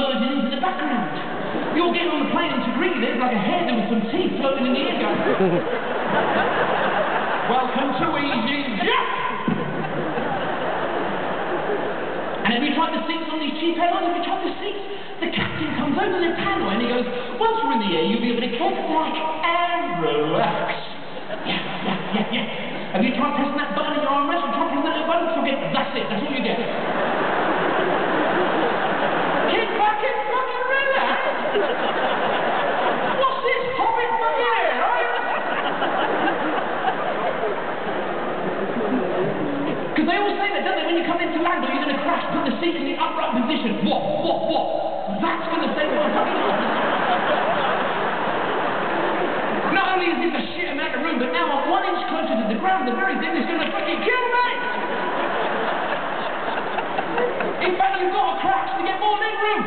emerges into the background. You're getting on the plane into green, there's like a hairdo with some teeth floating in the air going, welcome to EasyJet! And have you tried the seats on these cheap airlines? Have you tried the seats? The captain comes over the tannoy and he goes, once we're in the air, you'll be able to kick back and relax. Yeah. Have you tried pressing that button in your armrest? Have you tried pressing that little button? Forget it. That's it. That's all you get. Kick back and fucking relax? What's this hobbit fucking air, right? Because they always say that, don't they? When you come into land or you're going to crash, put the seat in the upright position. What? That's going to save my fucking life. Not only is this a shit amount of room, but now I'm 1 inch closer to the ground, the very thing is going to fucking kill me! In fact, you've got to crash to get more leg room!